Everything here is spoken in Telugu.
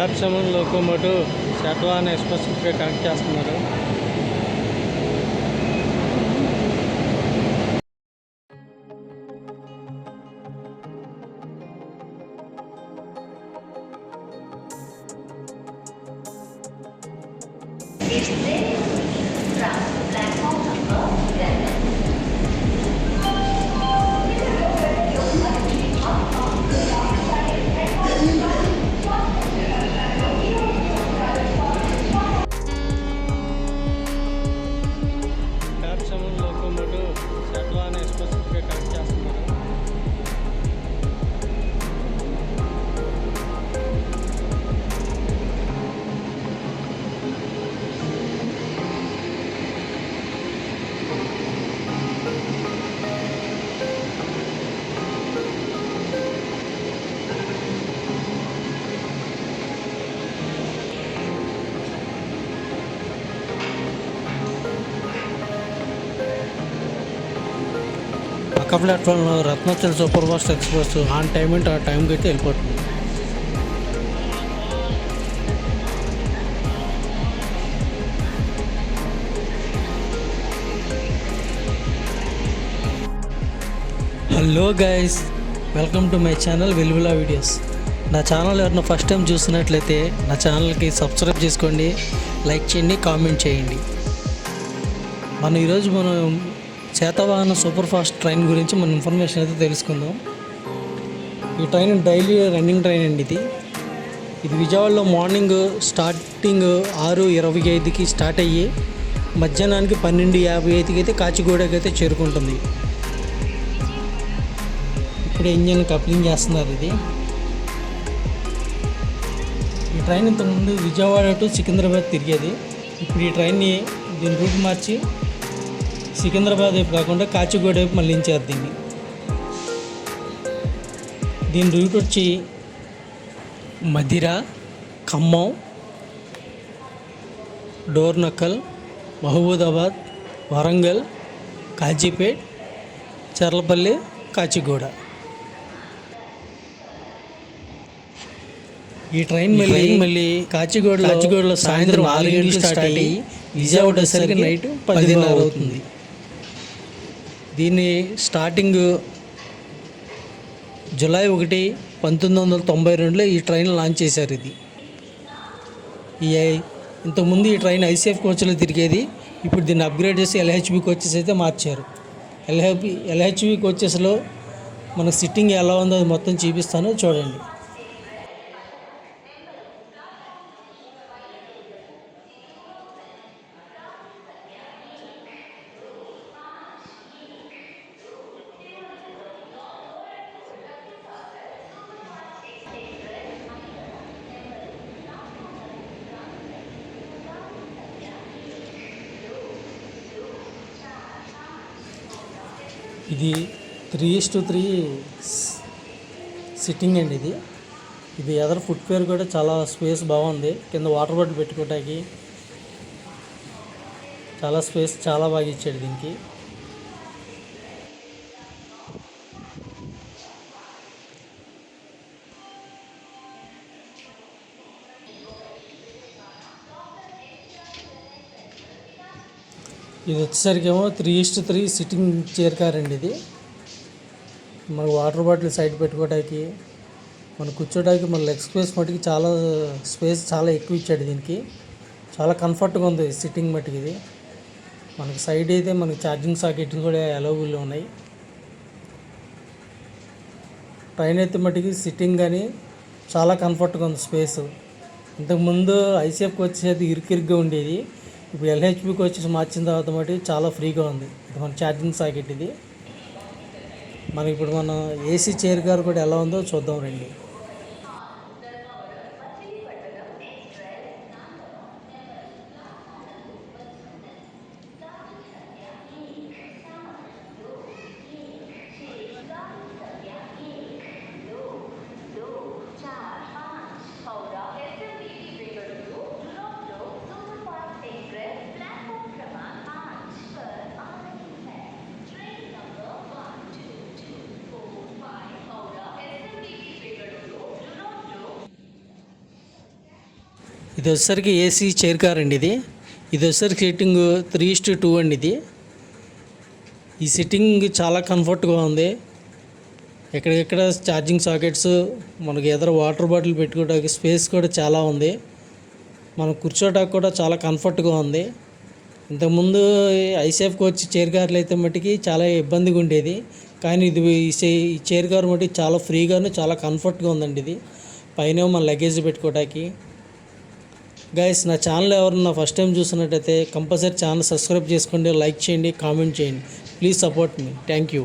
ప్లాట్ఫామ్ లోకోమోటివ్ శాతవాహన ఎక్స్ప్రెస్కి కనెక్ట్ చేస్తున్నారు. ప్లాట్ఫామ్ లోకోమోటివ్ శాతవాహన ఎక్స్ప్రెస్కి కనెక్ట్ చేస్తున్నారు. పక్క ప్లాట్ఫామ్లో Ratnachal super fast express on time అంటే ఆ టైంకి అయితే వెళ్ళిపోతుంది. Hello guys, welcome to my channel వెలుగులా వీడియోస్. నా ఛానల్ ఎవరైనా ఫస్ట్ టైం చూస్తున్నట్లయితే నా ఛానల్కి సబ్స్క్రైబ్ చేసుకోండి, లైక్ చేయండి, కామెంట్ చేయండి. ఈరోజు మనం శాతవాహన సూపర్ ఫాస్ట్ ట్రైన్ గురించి మన ఇన్ఫర్మేషన్ అయితే తెలుసుకుందాం. ఈ ట్రైన్ డైలీ రన్నింగ్ ట్రైన్ అండి. ఇది విజయవాడలో మార్నింగ్ స్టార్టింగ్ 6:25కి స్టార్ట్ అయ్యి మధ్యాహ్నానికి 12:55కి అయితే కాచిగూడకి అయితే చేరుకుంటుంది. ఇప్పుడే ఇంజన్ కప్లింగ్ చేస్తున్నారు. ఈ ట్రైన్ ఇంతకుముందు విజయవాడ టు సికింద్రాబాద్ తిరిగేది. ఇప్పుడు ఈ ట్రైన్ని దీని రూట్ మార్చి సికింద్రాబాద్ వైపు కాకుండా కాచిగూడ వైపు మళ్ళించారు. దీని రూట్ వచ్చి మధిర, ఖమ్మం, డోర్నకల్, మహబూబాబాద్, వరంగల్, కాజీపేట్, చర్లపల్లి, కాచిగూడ. ఈ ట్రైన్ మళ్ళీ కాచిగూడలో సాయంత్రం 6 గంటలకు స్టార్ట్ అయ్యి విజయవాడ వచ్చేసరికి నైట్ 10:30 అవుతుంది. దీన్ని స్టార్టింగ్ జూలై 1, 1992లో ఈ ట్రైన్ లాంచ్ చేశారు. ఇంతకుముందు ఈ ట్రైన్ ఐసీఎఫ్ కోచ్లో తిరిగేది. ఇప్పుడు దీన్ని అప్గ్రేడ్ చేసి ఎల్హెచ్బి కోచెస్ అయితే మార్చారు. ఎల్హెచ్బి కోచెస్లో మనకు సిట్టింగ్ ఎలా ఉందో అది మొత్తం చూపిస్తాను, చూడండి. ఇది 3:3 సిట్టింగ్ అండి. ఇది ఎదర్ ఫుట్ పేర్ కూడా చాలా స్పేస్ బాగుంది. కింద వాటర్ బాటిల్ పెట్టుకోవడానికి చాలా స్పేస్ చాలా బాగా ఇచ్చాడు దీనికి. ఇది వచ్చేసరికి ఏమో 3:3 సిట్టింగ్ చైర్ కార్ అండి. మనకు వాటర్ బాటిల్ సైడ్ పెట్టుకోవడానికి, మనం కూర్చోడానికి, మన లెగ్ స్పేస్ మటుకి చాలా స్పేస్ చాలా ఎక్కువ ఇచ్చాడు దీనికి. చాలా కంఫర్ట్గా ఉంది సిట్టింగ్ మటుకు. మనకి సైడ్ అయితే మనకి ఛార్జింగ్ సాకెట్లు కూడా అవైలబుల్లో ఉన్నాయి. ట్రైన్ అయితే మటుకి సిట్టింగ్ కానీ చాలా కంఫర్ట్గా ఉంది స్పేస్. ఇంతకుముందు ఐసీఎఫ్కి వచ్చేది ఇరుకిరుగ్గా ఉండేది. ఇప్పుడు ఎల్హెచ్బికి వచ్చేసి మార్చిన తర్వాత మటు చాలా ఫ్రీగా ఉంది. ఇది మన ఛార్జింగ్ సాకెట్. ఇప్పుడు మన ఏసీ చైర్ కార్ కూడా ఎలా ఉందో చూద్దాం రండి. ఇది వచ్చేసరికి ఏసీ చైర్ కార్ అండి. ఇది వచ్చేసరికి సిట్టింగ్ 3:2 అండి. ఈ సిట్టింగ్ చాలా కంఫర్ట్గా ఉంది. ఎక్కడెక్కడ ఛార్జింగ్ సాకెట్స్, మనకి ఎదురు వాటర్ బాటిల్ పెట్టుకోవడానికి స్పేస్ కూడా చాలా ఉంది. మనం కూర్చోడానికి కూడా చాలా కంఫర్ట్గా ఉంది. ఇంతకుముందు ఐసేఫ్కి వచ్చి చైర్ కార్లు అయితే మట్టుకి చాలా ఇబ్బందిగా ఉండేది. కానీ ఇది ఈ చైర్ కార్ మటుకు చాలా ఫ్రీగాను చాలా కంఫర్ట్గా ఉందండి. ఇది పైన మన లగేజ్ పెట్టుకోవడానికి. గైస్, నా ఛానల్ ఎవరన్నా ఫస్ట్ టైం చూస్తున్నట్టయితే కంపల్సరీ ఛానల్ సబ్స్క్రైబ్ చేసుకోండి, లైక్ చేయండి, కామెంట్ చేయండి. Please support me. Thank you.